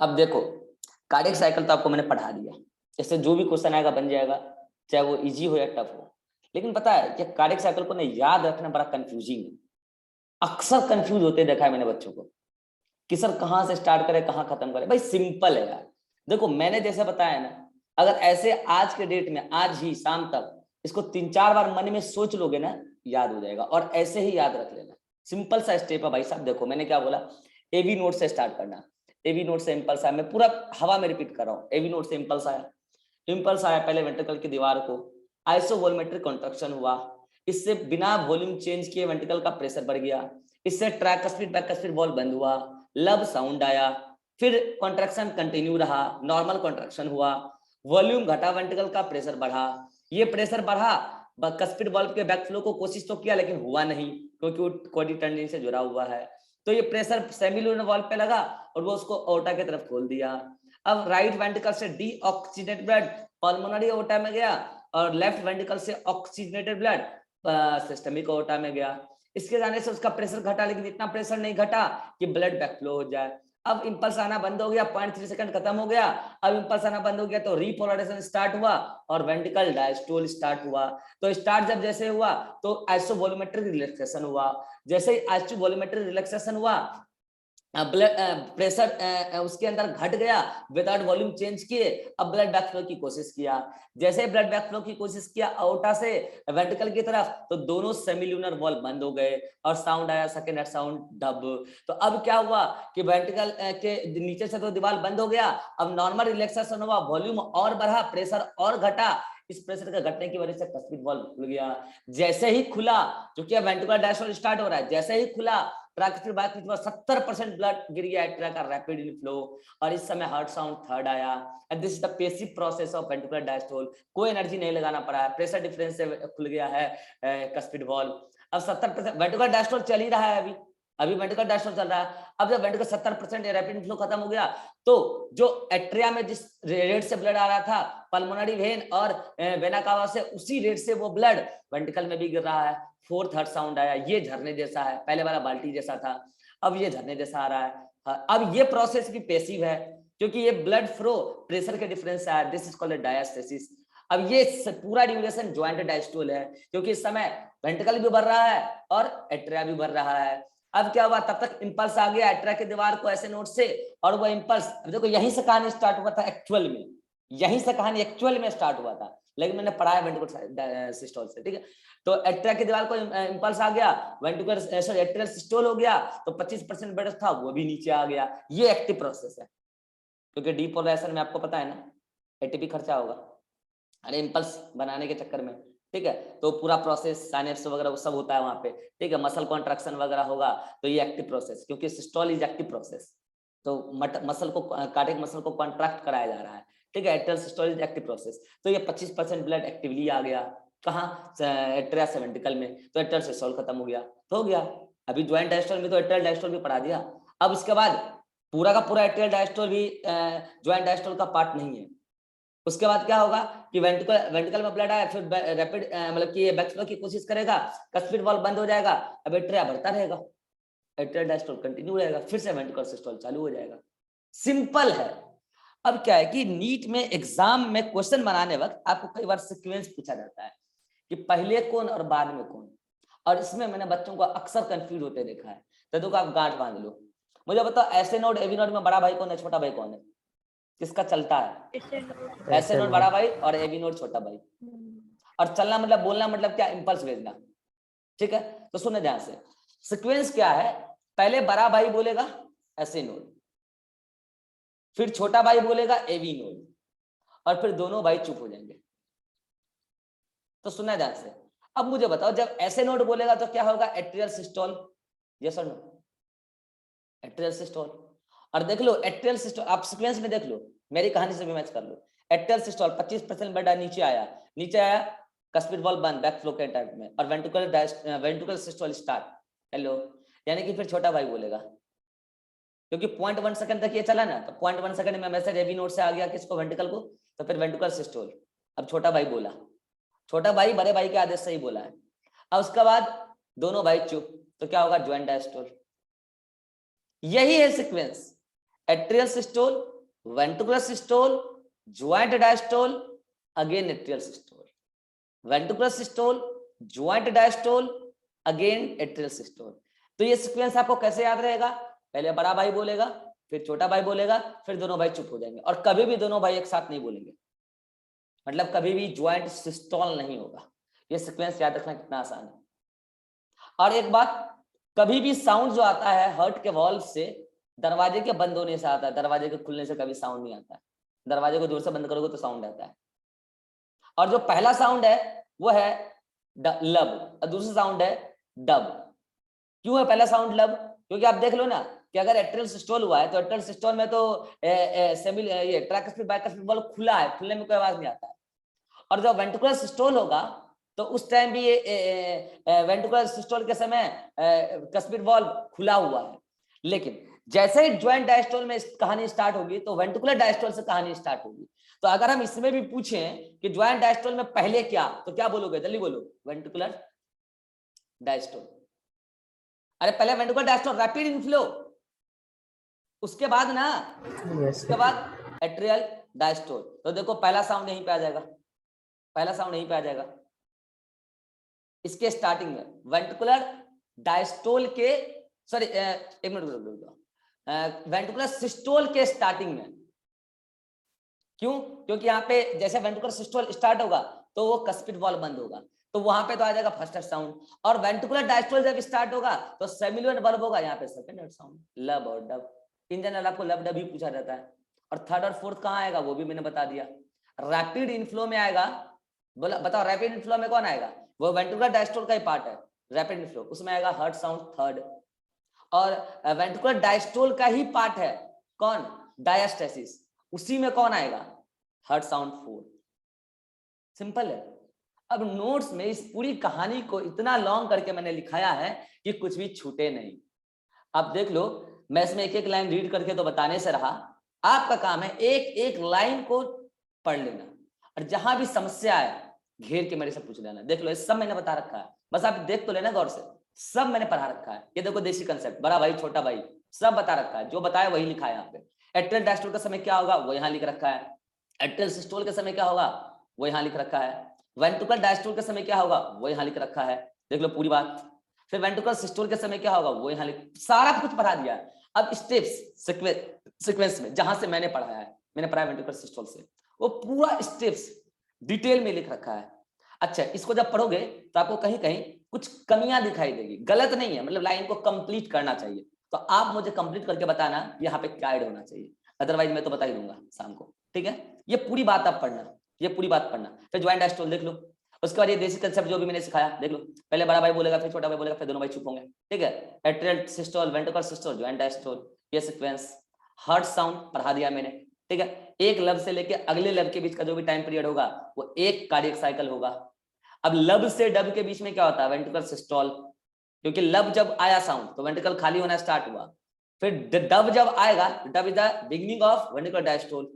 अब देखो, cardiac cycle तो आपको मैंने पढ़ा दिया, इससे जो भी क्वेश्चन आएगा बन जाएगा, चाहे वो इजी हो या टफ हो। लेकिन पता है कि कार्डियक साइकिल को ना याद रखना बड़ा कंफ्यूजिंग है। अक्सर कंफ्यूज होते देखा है मैंने बच्चों को कि सर कहाँ से स्टार्ट करें कहाँ खत्म करें। भाई सिंपल है यार, देखो मैंने जैसे बताया ना, अगर ऐसे आज के डेट में आज ही शाम तक इसको 3-4 बार मन में सोच लोगे ना, याद हो जाएगा। और ऐसे ही याद रख लेना, सिंपल सा स्टेप है भाई साहब। देखो मैंने क्या बोला, एवी नोट से स्टार्ट करना, एवी नोट से इम्पल्स आया, मैं पूरा हवा में रिपीट कर रहा हूँ। एवी नोट से इम्पल्स आया, इम्पल्स आया पहले वेंट्रिकल की दीवार को, आइसोवोल्यूमेट्रिक कॉन्ट्रैक्शन हुआ, इससे बिना वॉल्यूम चेंज किए वेंट्रिकल का प्रेशर बढ़ गया, इससे ट्राइकस्पिड बैकस्पिड वॉल्व बंद हुआ, लब साउंड आया, फिर कॉन्ट्रैक्शन कंटिन्यू रहा, नॉर्मल कॉन्ट्रैक्शन हुआ, वॉल्यूम घटा, वेंट्रिकल का प्रेशर बढ़ा, ये प्रेशर बढ़ा, कस्पिड वॉल्व के बैकफ्लो को कोशिश तो किया लेकिन हुआ नहीं क्योंकि वो क्वाड्रिटेंडिन से जुड़ा हुआ है। तो ये प्रेशर सेमिलुनर वॉल्व पे लगा और वो उसको ओटा की तरफ खोल दिया। अब राइट वेंट्रिकल से डीऑक्सीजनेटेड ब्लड पल्मोनरी ओटा में गया और लेफ्ट वेंट्रिकल से ऑक्सीजनेटेड ब्लड सिस्टमिक ओटा में गया। इसके जाने से उसका प्रेशर घटा, लेकिन इतना प्रेशर नहीं घटा कि ब्लड बैकफ्लो हो जाए। अब इंपल्स आना बंद हो गया, 0.3 सेकंड खत्म हो गया। अब इंपल्स आना बंद हो गया तो रीपोलराइजेशन स्टार्ट हुआ और वेंट्रिकल डायस्टोल स्टार्ट हुआ। तो स्टार्ट जब जैसे हुआ तो आइसोवोल्यूमेट्रिक रिलैक्सेशन हुआ, जैसे ही आइसोवोल्यूमेट्रिक रिलैक्सेशन हुआ ब्लड प्रेशर उसके अंदर घट गया विदाउट वॉल्यूम चेंज किए। अब ब्लड बैकफ्लो की कोशिश किया, जैसे ब्लड बैकफ्लो की कोशिश किया अओर्टा से वेंट्रिकल की तरफ तो दोनों सेमिल्यूनर वॉल बंद हो गए और साउंड आया सेकेंड साउंड डब। तो अब क्या हुआ कि वेंट्रिकल के नीचे से तो दीवार बंद हो गया, अब नॉर्मल रिलैक्सेशन हुआ, वॉल्यूम और बढ़ा, प्रेशर और घटा। इस प्रेशर का घटने की वजह से कस्पिड वॉल्व खुल गया। जैसे ही खुला, जो कि वेंट्रिकुलर डायस्टोल स्टार्ट हो रहा है, जैसे ही खुला ट्रैक बाद 70% ब्लड गिर गया एट्रिया का रैपिड इनफ्लो और इस समय हार्ट साउंड थर्ड आया। And this is the passive process of ventricular diastole, कोई एनर्जी नहीं लगाना पड़ा है, प्रेशर डिफरेंस से खुल गया है कस्पिड वॉल्व। अब 70% वेंट्रिकुलर डायस्टोल चल ही रहा है, अभी वेंट्रिकुलर डायस्टोल चल रहा है। अब जब वेंट्रिकुलर 70% रैपिड इनफ्लो खत्म हो गया तो जो एट्रिया में जिस रेट से ब्लड आ रहा था पल्मोनरी वेन और वेना कावा से, उसी रेट से वो ब्लड वेंट्रिकल में भी गिर रहा है। फोर्थ हर्ट साउंड आया, ये झरने जैसा है, पहले वाला बाल्टी जैसा था, अब ये झरने जैसा आ रहा है। अब ये प्रोसेस भी पैसिव है क्योंकि ये ब्लड फ्लो प्रेशर के डिफरेंस से आया, दिस इज कॉल्ड डायस्टेसिस। अब ये पूरा ड्यूरेशन ज्वाइंट डायस्टोल है क्योंकि इस समय वेंट्रिकल भी बढ़ रहा है और एट्रिया भी बढ़ रहा है। अब क्या हुआ, तब तक इंपल्स आ गया एट्रिया की दीवार को ऐसे नोट से, और वो इंपल्स देखो यहीं से कहानी स्टार्ट हुआ था एक्चुअल में, यहीं से कहानी एक्चुअल में स्टार्ट हुआ था, लेकिन मैंने पढ़ाया वेंट्रिकुलर सिस्टोल से, ठीक है। तो एट्रिया की दीवार को इंपल्स आ गया, वेंट्रिकुलर सॉरी एट्रियल सिस्टोल हो गया तो 25% ब्लड था वो भी नीचे आ गया। ये एक्टिव प्रोसेस है क्योंकि डीपोलराइजेशन में आपको पता है ना एटीपी खर्चा होगा, अरे इंपल्स बनाने के चक्कर में, ठीक है। तो पूरा प्रोसेस साइनेप्स वगैरह वो सब होता है वहां पे, ठीक है। मसल कॉन्ट्रैक्शन वगैरह होगा तो ये एक्टिव प्रोसेस, क्योंकि सिस्टोल इज एक्टिव प्रोसेस, तो मसल को कार्डियक मसल को कॉन्ट्रैक्ट कराया जा रहा है, ठीक है। Atrial systole is active process. तो ये 25% ब्लड एक्टिवली आ गया कहाँ, एट्रिया से वेंट्रिकल में, तो एट्रियल सिस्टोल खत्म हो गया तो हो गया। अभी ज्वाइंट डायस्टोल में तो एट्रियल डायस्टोल भी पढ़ा दिया। अब इसके बाद पूरा का पूरा एट्रियल डायस्टोल भी ज्वाइंट डायस्टोल का पार्ट नहीं है। उसके बाद क्या होगा कि वेंट्रिकल में ब्लड आया, फिर रैपिड मतलब कि बैकफ्लो की कोशिश करेगा, कस्पिड वॉल्व बंद हो जाएगा, अब एट्रिया बढ़ता रहेगा, एट्रियल डायस्टोल कंटिन्यू रहेगा, फिर से वेंट्रिकुलर सिस्टोल चालू हो जाएगा। सिंपल है। अब क्या है कि नीट में एग्जाम में क्वेश्चन बनाने वक्त आपको कई बार सीक्वेंस पूछा जाता है कि पहले कौन और बाद में कौन, और इसमें मैंने बच्चों को अक्सर कंफ्यूज होते देखा है। तो देखो आप गांठ बांध लो, मुझे बताओ ऐसे नोड एवी नोड में बड़ा भाई कौन है छोटा भाई कौन है, किसका चलता है? ऐसे नोड बड़ा भाई और एवी नोड छोटा भाई। और चलना मतलब बोलना मतलब क्या, इंपल्स भेजना, ठीक है। तो सुने ध्यान से, सीक्वेंस क्या है, पहले बड़ा भाई बोलेगा ऐसे नोड, फिर छोटा भाई बोलेगा एवी नोड, और फिर दोनों भाई चुप हो जाएंगे। तो सुनना ध्यान से, अब मुझे बताओ जब ऐसे नोड बोलेगा तो क्या होगा, एट्रियल सिस्टोल, यस और नो, एट्रियल सिस्टोल। और देख लो एट्रियल सिस्टोल, आप सीक्वेंस में देख लो, मेरी कहानी से भी मैच कर लो। एट्रियल सिस्टोल 25% ब्लड नीचे आया, नीचे आया, कस्पिड वॉल्व बंद बैकफ्लो के टाइप में, और वेंट्रिकुलर सिस्टोल स्टार्ट, हेलो, यानी कि फिर छोटा भाई बोलेगा, क्योंकि 0.1 सेकंड तक ये चला ना, तो 0.1 सेकंड में मैसेज एवी नोड से आ गया किसको, वेंट्रिकल को, तो फिर वेंट्रिकुलर सिस्टोल। अब छोटा भाई बोला, छोटा भाई बड़े भाई के आदेश से ही बोला है। अब उसके बाद दोनों भाई चुप, तो क्या होगा, ज्वाइंट डायस्टोल। यही है sequence, atrial systole, ventricular systole, joint diastole, again atrial systole, ventricular systole, joint diastole, again atrial systole. तो ये सीक्वेंस आपको कैसे याद रहेगा? पहले बड़ा भाई बोलेगा, फिर छोटा भाई बोलेगा, फिर दोनों भाई चुप हो जाएंगे, और कभी भी दोनों भाई एक साथ नहीं बोलेंगे, मतलब कभी भी ज्वाइंट सिस्टोल नहीं होगा। ये सीक्वेंस याद रखना कितना आसान है। और एक बात, कभी भी साउंड जो आता है हार्ट के वॉल्व से, दरवाजे के बंद होने से आता है, दरवाजे के खुलने से कभी साउंड नहीं आता है। दरवाजे को जोर से बंद करोगे तो साउंड आता है। और जो पहला साउंड है वो है लब, और दूसरा साउंड है डब। क्यों है पहला साउंड लब? क्योंकि आप देख लो ना कि अगर एट्रियल सिस्टोल हुआ है तो एट्रियल सिस्टोल में तो ये ट्राइकस्पिड बाइकस्पिड वॉल्व खुला है, खुलने में कोई आवाज नहीं आता है। और जब वेंट्रिकुलर सिस्टोल होगा तो उस टाइम भी ये वेंट्रिकुलर सिस्टोल के समय कस्पिड वॉल्व खुला हुआ है। लेकिन जैसे ही ज्वाइंट डायस्टोल में कहानी स्टार्ट होगी तो वेंट्रिकुलर डायस्टोल से कहानी स्टार्ट होगी। तो अगर हम इसमें भी पूछें कि ज्वाइंट डायस्टोल में पहले क्या, तो क्या बोलोगे? जल्दी बोलो, वेंट्रिकुलर डायस्टोल। अरे पहले वेंट्रिकुलर डायस्टोल, रैपिड इनफ्लो, उसके बाद ना उसके बाद एट्रियल डायस्टोल। तो देखो पहला साउंड यहीं पे आ जाएगा, पहला साउंड यहीं पे आ जाएगा इसके स्टार्टिंग में, वेंट्रिकुलर डायस्टोल के, सॉरी एक मिनट रुको, वेंट्रिकुलर सिस्टोल के स्टार्टिंग में। क्यों? क्योंकि यहाँ पे जैसे वेंट्रिकुलर सिस्टोल स्टार्ट होगा तो वो कस्पिड वॉल्व बंद होगा, तो वहां पे तो आ जाएगा फर्स्ट साउंड। और वेंट्रिकुलर डायस्टोल जब स्टार्ट होगा तो सेमिलुएंट वर्ब होगा, यहाँ पे सेकंड साउंड, लब और डब। इन जनरल आपको लब डब ही पूछा जाता है। और थर्ड और फोर्थ कहाँ आएगा वो भी मैंने बता दिया। रैपिड इनफ्लो में आएगा, बोला बताओ रैपिड इनफ्लो में कौन आएगा? वो वेंट्रिकुलर डायस्टोल का ही पार्ट है रैपिड इनफ्लो, उसमें आएगा हर्ट साउंड थर्ड। और वेंट्रिकुलर डायस्टोल का ही पार्ट है कौन? डायस्टेसिस, उसी में कौन आएगा? Heart sound four. सिंपल है। अब नोट्स में इस पूरी कहानी को इतना लॉन्ग करके मैंने लिखाया है कि कुछ भी छूटे नहीं। आप देख लो, मैं इसमें एक एक लाइन रीड करके तो बताने से रहा, आपका काम है एक एक लाइन को पढ़ लेना, और जहां भी समस्या है घेर के मेरे से पूछ लेना। देख लो ये सब मैंने बता रखा है, बस आप देख तो लेना गौर से, सब मैंने पढ़ा रखा है। ये देखो देसी कंसेप्ट, बड़ा भाई छोटा भाई सब बता रखा है, जो बताया वही लिखा है यहाँ पे। एट्रियल डायस्टोल का समय क्या होगा वो यहाँ लिख रखा है, एट्रियल सिस्टोल के समय क्या होगा वो यहाँ लिख रखा है, वेंट्रिकुलर डायस्टोल के समय क्या होगा वो यहाँ लिख रखा है। देख लो पूरी बात। फिर वेंट्रिकुलर सिस्टोल के समय क्या होगा वो यहाँ लिख, सारा कुछ पढ़ा दिया है। अब स्टेप्स सीक्वेंस में जहां से मैंने पढ़ाया है, मैंने पढ़ाया वेंट्रिकुलर सिस्टोल से, वो पूरा स्टेप्स डिटेल में लिख रखा है। अच्छा, इसको जब पढ़ोगे तो आपको कहीं कहीं कुछ कमियां दिखाई देगी, गलत नहीं है, मतलब लाइन को कंप्लीट करना चाहिए, तो आप मुझे कंप्लीट करके बताना यहाँ पे क्या ऐड होना चाहिए, अदरवाइज मैं तो बता ही दूंगा शाम को। ठीक है, ये पूरी बात आप पढ़ना, ये पूरी बात पढ़ना। फिर ज्वाइंट डायस्टोल देख लो, उसके बाद ये देसी कंसेप्ट जो भी मैंने सिखाया देख लो, पहले बड़ा भाई बोलेगा, फिर छोटा भाई बोलेगा, फिर दोनों भाई चुप होंगे। ठीक है, atrial systole, ventricular systole, joint diastole, ये सीक्वेंस। हर्ट साउंड पढ़ा दिया मैंने। ठीक है, एक लब से लेके अगले लब के बीच का जो भी टाइम पीरियड होगा वो एक कार्डियक साइकिल होगा। अब लब से डब के बीच में क्या होता है? वेंट्रिकुलर सिस्टोल, क्योंकि लब जब आया साउंड तो वेंट्रिकल खाली होना स्टार्ट हुआ। फिर डब जब आएगा, dub is the beginning of ventricular diastole.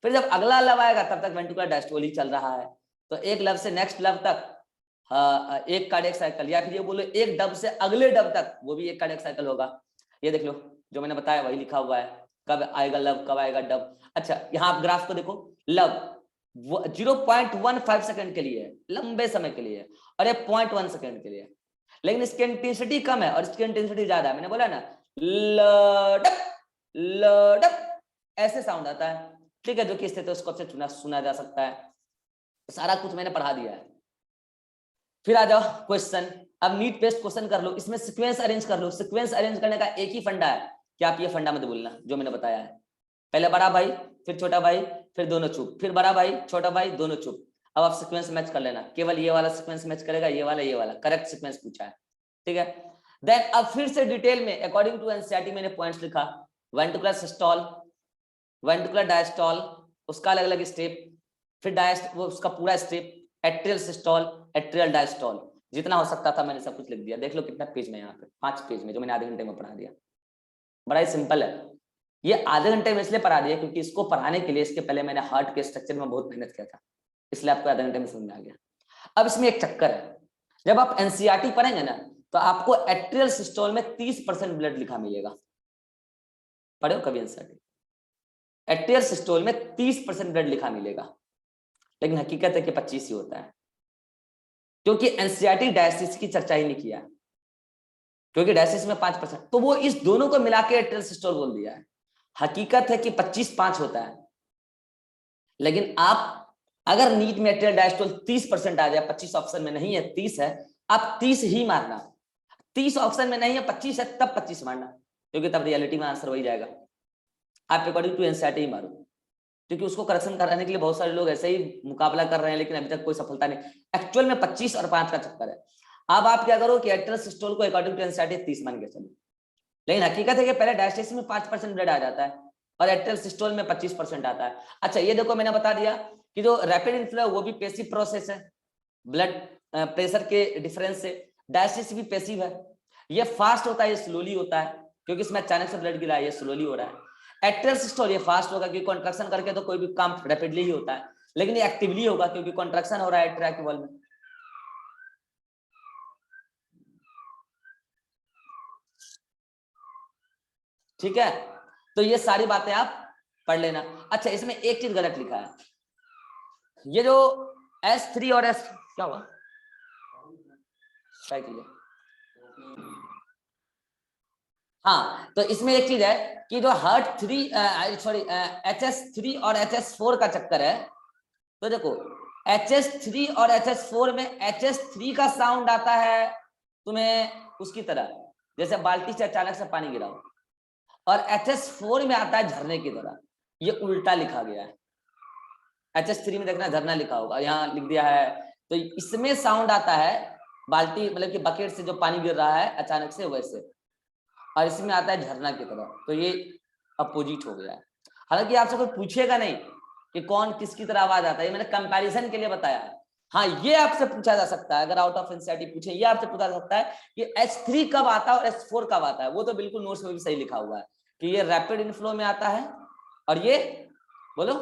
फिर जब अगला लब आएगा तब तक वेंट्रिकुलर डायस्टोल ही चल रहा है। तो एक लब से नेक्स्ट लब तक एक कार्डियक साइकिल, या फिर ये बोलो एक डब से अगले डब तक वो भी एक कार्डियक साइकिल होगा। ये देख लो जो मैंने बताया वही लिखा हुआ है, कब आएगा लब, कब आएगा डब। अच्छा, यहाँ आप ग्राफ को देखो, लब 0.15 सेकंड के लिए है, लंबे समय के लिए है, और ये 0.1 सेकंड के लिए है, लेकिन इसकी इंटेंसिटी कम है और इसकी इंटेंसिटी ज्यादा है। मैंने बोला ना लडप लडप ऐसे साउंड आता है। ठीक है, जो कि स्टेथोस्कोप से सुना जा सकता है। सारा कुछ मैंने पढ़ा दिया है। फिर आ जाओ क्वेश्चन, अब नीट बेस्ड क्वेश्चन कर लो, इसमें सीक्वेंस अरेंज कर लो। सीक्वेंस अरेंज करने का एक ही फंडा है कि आप ये फंडा मत भूलना जो मैंने बताया है, पहले बड़ा भाई, फिर छोटा भाई, फिर दोनों चुप, फिर बड़ा भाई, छोटा भाई, दोनों चुप। अब आप सीक्वेंस मैच कर लेना, केवल ये वाला सीक्वेंस मैच करेगा, ये वाला करेक्ट सीक्वेंस पूछा है। ठीक है, देन अब फिर से डिटेल में अकॉर्डिंग टू एनसीईआरटी मैंने पॉइंट्स लिखा, वेंट्रिकुलर सिस्टोल, वेंट्रिकुलर डायस्टोल, उसका अलग अलग स्टेप, फिर डायस्ट वो उसका पूरा step, atrial systole, atrial diastole, जितना हो सकता था मैंने सब कुछ लिख दिया। देख लो कितना पेज में, यहाँ पे 5 पेज में, जो मैंने आधे घंटे में पढ़ा दिया। बड़ा ही सिंपल है। ये आधे घंटे में इसलिए पढ़ा दिया क्योंकि इसको पढ़ाने के लिए इसके पहले मैंने हार्ट के स्ट्रक्चर में बहुत मेहनत किया था, इसलिए आपको आधे घंटे में समझ में आ गया। अब इसमें एक चक्कर है, जब आप एनसीईआरटी पढ़ेंगे ना तो आपको एट्रियल सिस्टोल में 30% ब्लड लिखा मिलेगा। पढ़े हो कभी एनसीईआरटी? एट्रियल सिस्टोल में 30% ब्लड लिखा मिलेगा, लेकिन हकीकत है कि 25 ही होता है, क्योंकि एनसीईआरटी डायलिसिस की चर्चा ही नहीं किया, क्योंकि डायलिसिस में 5%, तो वो इस दोनों को मिला के एट्रियल सिस्टोल बोल दिया है। हकीकत है कि 25-5 होता है, लेकिन आप अगर नीट में एट्रियल डायस्टोल 30% आ जाए, 25 ऑप्शन में नहीं है 30 है, आप 30 ही मारना। 30 ऑप्शन में नहीं है 25 है, तब 25 मारना, क्योंकि तब रियलिटी में आंसर वही जाएगा। आप अकॉर्डिंग टू एनसीईआरटी ही मारो, क्योंकि उसको करेक्शन कराने के लिए बहुत सारे लोग ऐसे ही मुकाबला कर रहे हैं, लेकिन अभी तक कोई सफलता नहीं। एक्चुअल में 25 और 5 का चक्कर है। अब आप क्या करो कि एट्रियल सिस्टोल को अकॉर्डिंग टू एनसीईआरटी 30 मान के चलो, लेकिन हकीकत है कि पहले डायलिसिस में 5% ब्लड आ जाता है और एट्रियल सिस्टोल में 25% आता है। अच्छा ये देखो, मैंने बता दिया कि जो रैपिड इनफ्लो है वो भी पैसिव प्रोसेस है, ब्लड प्रेशर के डिफरेंस से। डायलिसिस भी पैसिव है, ये फास्ट होता है, ये स्लोली होता है, क्योंकि इसमें अचानक से ब्लड गिरा है, ये स्लोली हो रहा है। एट्रियल सिस्टोल ये फास्ट होगा, क्योंकि कॉन्ट्रैक्शन करके तो कोई भी काम रैपिडली ही होता है, लेकिन ये एक्टिवली होगा क्योंकि कॉन्ट्रैक्शन हो रहा है एट्रिया के वॉल में। ठीक है, तो ये सारी बातें आप पढ़ लेना। अच्छा इसमें एक चीज गलत लिखा है, ये जो S3 और S क्या हुआ, हाँ, तो इसमें एक चीज है कि जो HS3 और HS4 का चक्कर है, तो देखो HS3 और HS4 में HS3 का साउंड आता है तुम्हें उसकी तरह, जैसे बाल्टी से अचानक से पानी गिरा हो, और HS4 में आता है झरने की तरह। ये उल्टा लिखा गया है, HS3 में देखना झरना लिखा होगा, यहाँ लिख दिया है, तो इसमें साउंड आता है बाल्टी मतलब कि बकेट से जो पानी गिर रहा है अचानक से वैसे, और इसमें आता है झरना की तरह, तो ये अपोजिट हो गया है। हालांकि आपसे कोई पूछेगा नहीं कि कौन किसकी तरह आवाज आता है, ये मैंने कंपैरिजन के लिए बताया है। हाँ ये आपसे पूछा जा सकता है, अगर आउट ऑफ एनसीईआरटी पूछे, ये आपसे पूछा जा सकता है कि H3 कब आता है और S4 कब आता है, वो तो बिल्कुल नोट्स में भी सही लिखा हुआ है कि ये रैपिड इनफ्लो में आता है और ये बोलो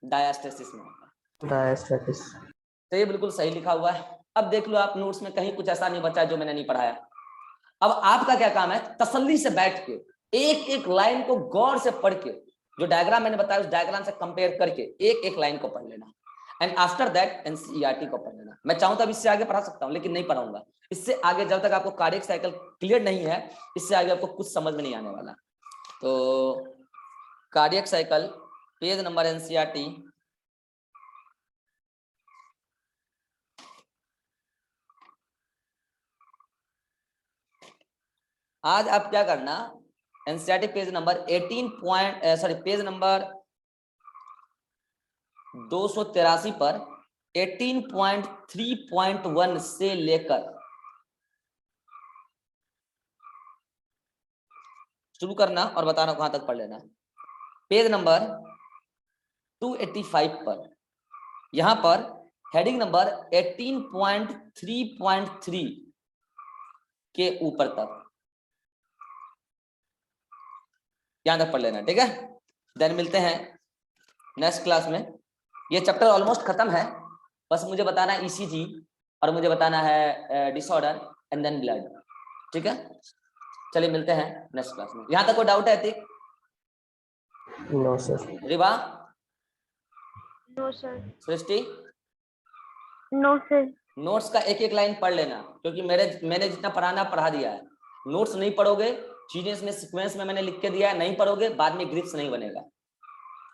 डायस्टेसिस में आता है, डायस्टेसिस, तो ये बिल्कुल सही लिखा हुआ है। अब देख लो आप नोट्स में कहीं कुछ ऐसा नहीं बचा जो मैंने नहीं पढ़ाया। अब आपका क्या काम है, तसल्ली से बैठ के एक एक लाइन को गौर से पढ़ के, जो डायग्राम मैंने बताया उस डायग्राम से कंपेयर करके एक एक लाइन को पढ़ लेना, एंड आफ्टर दैट एनसीईआरटी को पढ़ लेना। मैं चाहूं तो अब इससे आगे पढ़ा सकता हूं, लेकिन नहीं पढ़ाऊंगा इससे आगे, जब तक आपको कार्डियक साइकिल क्लियर नहीं है, इससे आगे आपको कुछ समझ में नहीं आने वाला। तो cardiac cycle page number NCERT आज आप क्या करना, NCERT page number page number 283 पर 18.3.1 से लेकर शुरू करना और बताना कहां तक पढ़ लेना। पेज नंबर 285 पर यहां पर हेडिंग नंबर 18.3.3 के ऊपर तक यहां तक पढ़ लेना, ठीक है। देन मिलते हैं नेक्स्ट क्लास में। ये चैप्टर ऑलमोस्ट खत्म है, बस मुझे बताना है ईसीजी और मुझे बताना है डिसऑर्डर एंड देन ब्लड, ठीक है। चलिए मिलते हैं नेक्स्ट क्लास में। यहां तक कोई डाउट है Atiq? No sir. Riva? No sir. Srishti? No sir. Notes का एक एक लाइन पढ़ लेना, क्योंकि मैंने जितना पढ़ाना पढ़ा दिया है। नोट्स नहीं पढ़ोगे, चीजें इसमें सीक्वेंस में मैंने लिख के दिया है, नहीं पढ़ोगे बाद में ग्रिप्स नहीं बनेगा।